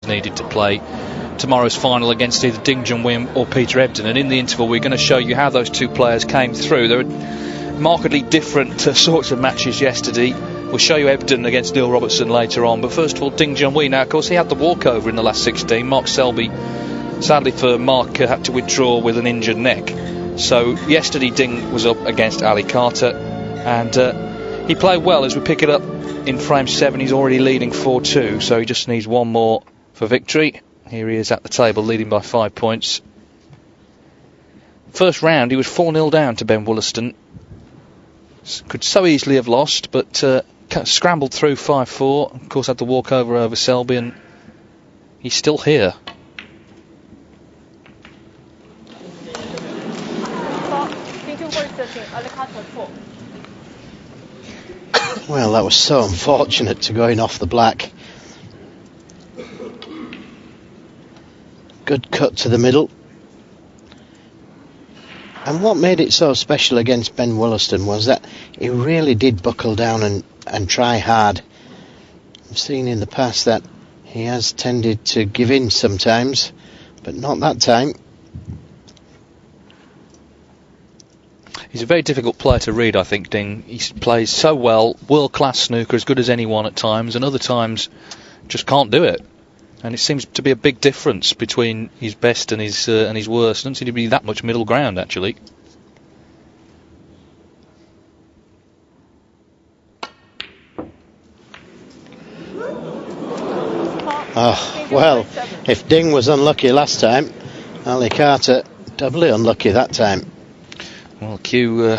needed to play tomorrow's final against either Ding Junhui or Peter Ebdon, and in the interval we're going to show you how those two players came through. There were markedly different sorts of matches yesterday. We'll show you Ebdon against Neil Robertson later on, but first of all Ding Junhui. Now of course he had the walkover in the last 16. Mark Selby, sadly for Mark, had to withdraw with an injured neck. So yesterday Ding was up against ALICARTER, and he played well. As we pick it up in frame 7, he's already leading 4-2, so he just needs one more for victory. Here he is at the table, leading by 5 points. First round, he was 4-0 down to Ben Wollaston. Could so easily have lost, but scrambled through 5-4. Of course, had the walkover over Selby, and he's still here. Well, that was so unfortunate to going off the black. Good cut to the middle. And what made it so special against Ben Wollaston was that he really did buckle down and try hard. I've seen in the past that he has tended to give in sometimes, but not that time. He's a very difficult player to read, I think, Ding. He plays so well, world-class snooker, as good as anyone at times, and other times just can't do it. And it seems to be a big difference between his best and his worst. There doesn't seem to be that much middle ground, actually. Oh, well, if Ding was unlucky last time, ALICARTER doubly unlucky that time. Well, Q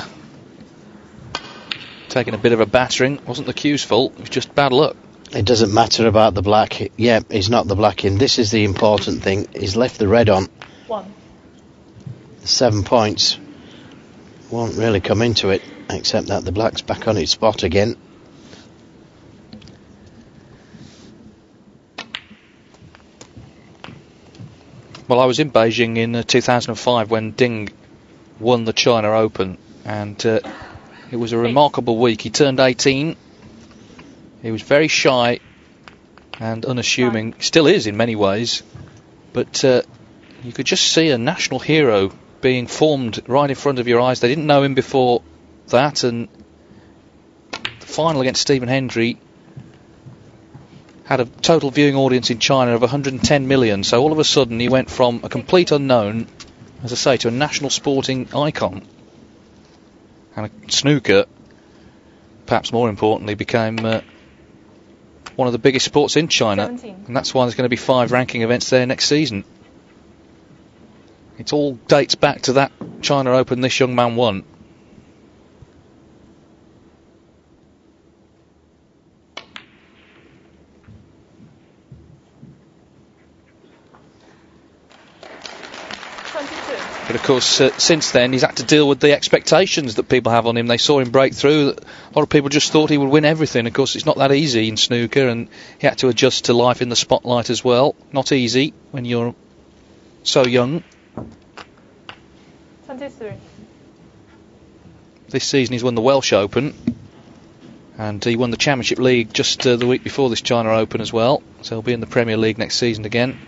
taking a bit of a battering. Wasn't the Q's fault, it was just bad luck. It doesn't matter about the black. Yeah, he's not the black in. This is the important thing. He's left the red on. 7 points. Won't really come into it, except that the black's back on its spot again. Well, I was in Beijing in 2005 when Ding won the China Open, and it was a remarkable week. He turned 18. He was very shy and unassuming, still is in many ways, but you could just see a national hero being formed right in front of your eyes. They didn't know him before that, and the final against Stephen Hendry had a total viewing audience in China of 110 million, so all of a sudden he went from a complete unknown, as I say, to a national sporting icon. And snooker, perhaps more importantly, became one of the biggest sports in China, 17. and that's why there's going to be 5 ranking events there next season. It all dates back to that China Open this young man won. But of course, since then, he's had to deal with the expectations that people have on him. They saw him break through. A lot of people just thought he would win everything. Of course, it's not that easy in snooker, and he had to adjust to life in the spotlight as well. Not easy when you're so young. 23. This season, he's won the Welsh Open, and he won the Championship League just the week before this China Open as well. So he'll be in the Premier League next season again.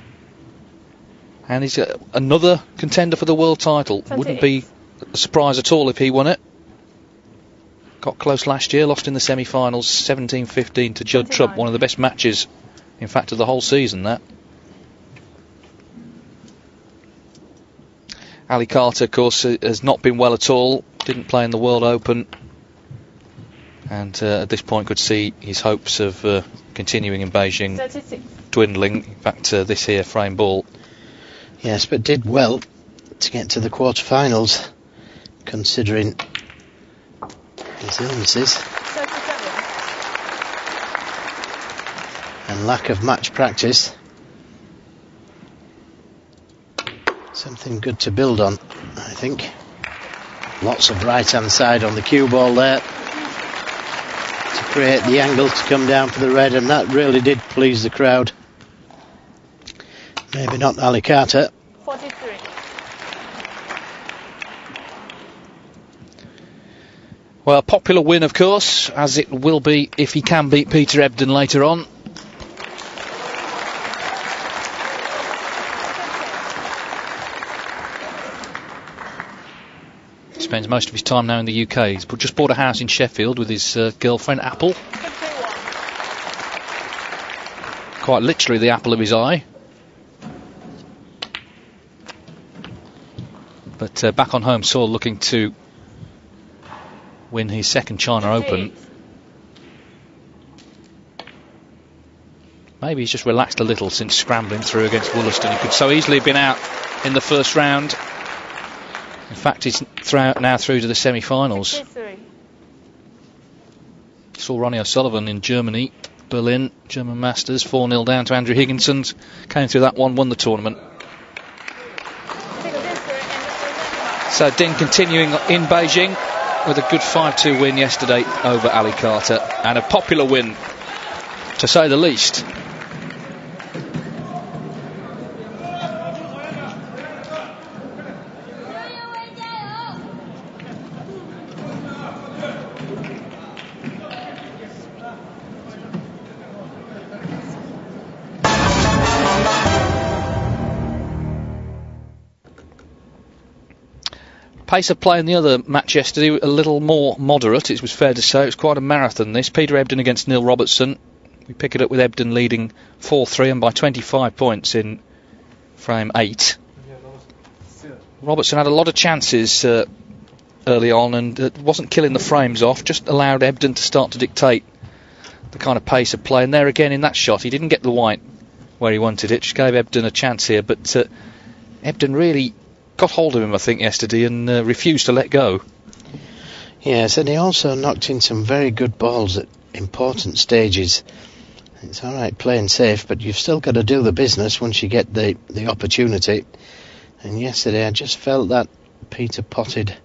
And he's another contender for the world title. 28. Wouldn't be a surprise at all if he won it. Got close last year, lost in the semi-finals, 17-15 to Judd 29. Trump. One of the best matches, in fact, of the whole season, that. ALICARTER, of course, has not been well at all. Didn't play in the World Open. And at this point could see his hopes of continuing in Beijing 36. dwindling. In fact, this here frame ball. Yes, but did well to get to the quarterfinals, considering his illnesses 37. and lack of match practice. Something good to build on, I think. Lots of right-hand side on the cue ball there to create the angle to come down for the red, and that really did please the crowd. Maybe not ALICARTER. 43. Well, a popular win, of course, as it will be if he can beat Peter Ebdon later on. spends most of his time now in the UK. He's just bought a house in Sheffield with his girlfriend, Apple. Quite literally the apple of his eye. But back on home soil, looking to win his second China Open. Maybe he's just relaxed a little since scrambling through against Wollaston. He could so easily have been out in the first round. In fact, he's now through to the semi-finals. Saw Ronnie O'Sullivan in Germany, Berlin, German Masters, 4-0 down to Andrew Higginson. Came through that one, won the tournament. So Ding continuing in Beijing with a good 5-2 win yesterday over ALICARTER, and a popular win, to say the least. Pace of play in the other match yesterday a little more moderate, it was fair to say. It was quite a marathon this. Peter Ebdon against Neil Robertson. We pick it up with Ebdon leading 4-3 and by 25 points in frame 8. Robertson had a lot of chances early on and wasn't killing the frames off, just allowed Ebdon to start to dictate the kind of pace of play. And there again in that shot, he didn't get the white where he wanted it, just gave Ebdon a chance here. But Ebdon really got hold of him, I think, yesterday and refused to let go. Yes, and he also knocked in some very good balls at important stages. It's alright playing safe, but you've still got to do the business once you get the opportunity. And yesterday I just felt that Peter potted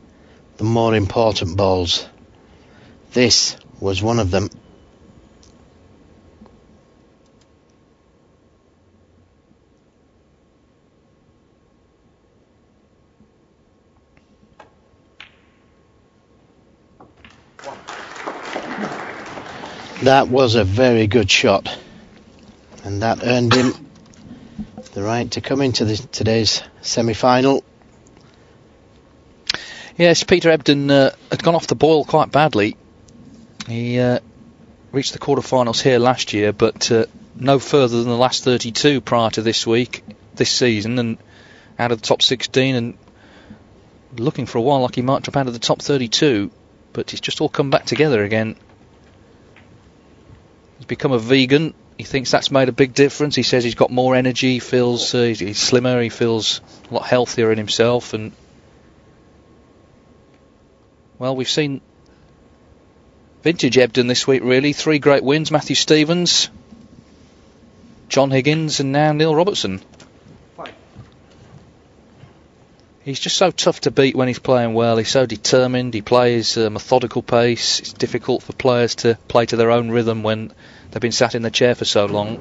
the more important balls. This was one of them. That was a very good shot, and that earned him the right to come into today's semi-final. Yes, Peter Ebdon had gone off the boil quite badly. He reached the quarterfinals here last year, but no further than the last 32 prior to this season, and out of the top 16, and looking for a while like he might drop out of the top 32, but it's just all come back together again. He's become a vegan. He thinks that's made a big difference. He says he's got more energy, he feels he's slimmer, he feels a lot healthier in himself. And well, we've seen vintage Ebdon this week, really. 3 great wins: Matthew Stevens, John Higgins, and now Neil Robertson. He's just so tough to beat when he's playing well. He's so determined. He plays a methodical pace. It's difficult for players to play to their own rhythm when they've been sat in the chair for so long.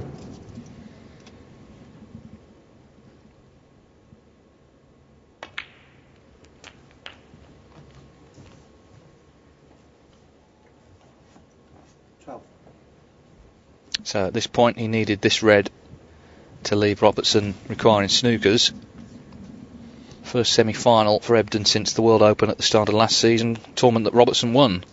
So at this point he needed this red to leave Robertson requiring snookers. First semi-final for Ebdon since the World Open at the start of last season, tournament that Robertson won.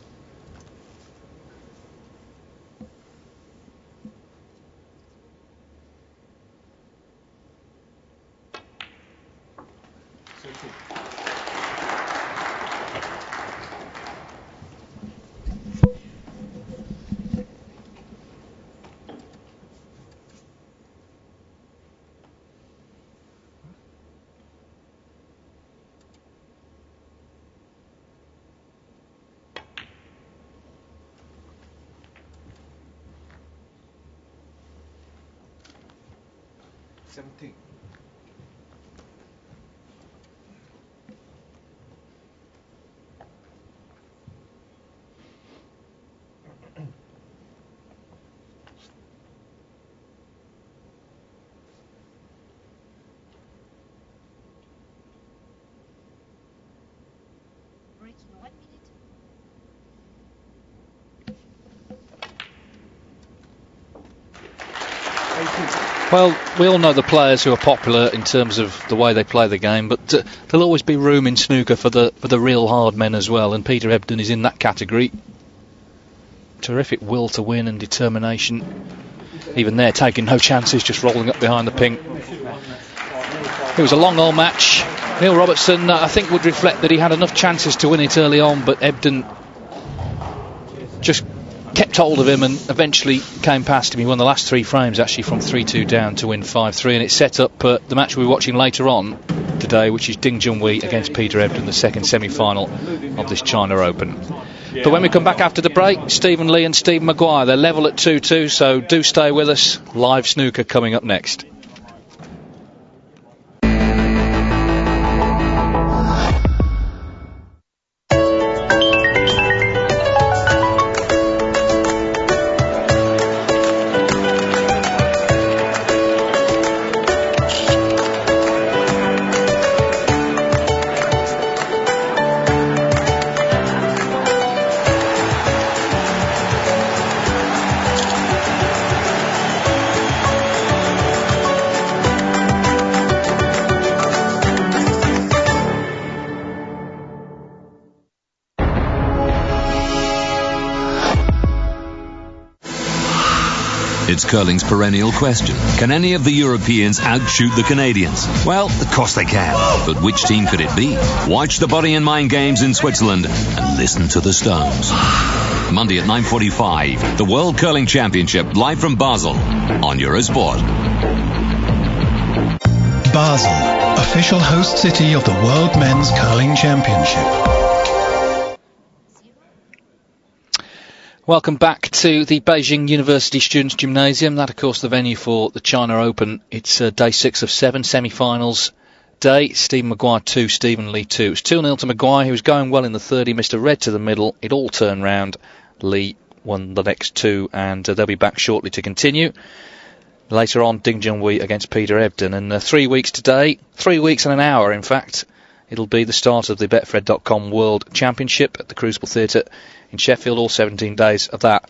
Well, we all know the players who are popular in terms of the way they play the game, but there'll always be room in snooker for the real hard men as well, and Peter Ebdon is in that category. Terrific will to win and determination. Even there, taking no chances, just rolling up behind the pink. It was a long old match. Neil Robertson, I think, would reflect that he had enough chances to win it early on, but Ebdon just kept hold of him and eventually came past him. He won the last 3 frames actually from 3-2 down to win 5-3, and it set up the match we're watching later on today, which is Junhui against Peter Ebdon, the second semi-final of this China Open. But when we come back after the break, Stephen Lee and Steve Maguire, they're level at 2-2, so do stay with us. Live snooker coming up next. It's curling's perennial question. Can any of the Europeans outshoot the Canadians? Well, of course they can. But which team could it be? Watch the Body and Mind Games in Switzerland and listen to the Stones. Monday at 9:45, the World Curling Championship live from Basel on Eurosport. Basel, official host city of the World Men's Curling Championship. Welcome back to the Beijing University Students' Gymnasium. That, of course, the venue for the China Open. It's day 6 of 7, semi-finals day. Stephen Maguire 2, Stephen Lee 2. It was 2-0 to Maguire. He was going well in the third. He missed a red to the middle. It all turned round. Lee won the next 2, and they'll be back shortly to continue. Later on, Ding Junhui against Peter Ebdon. And 3 weeks today, 3 weeks and an hour, in fact, it'll be the start of the Betfred.com World Championship at the Crucible Theatre in Sheffield. All 17 days of that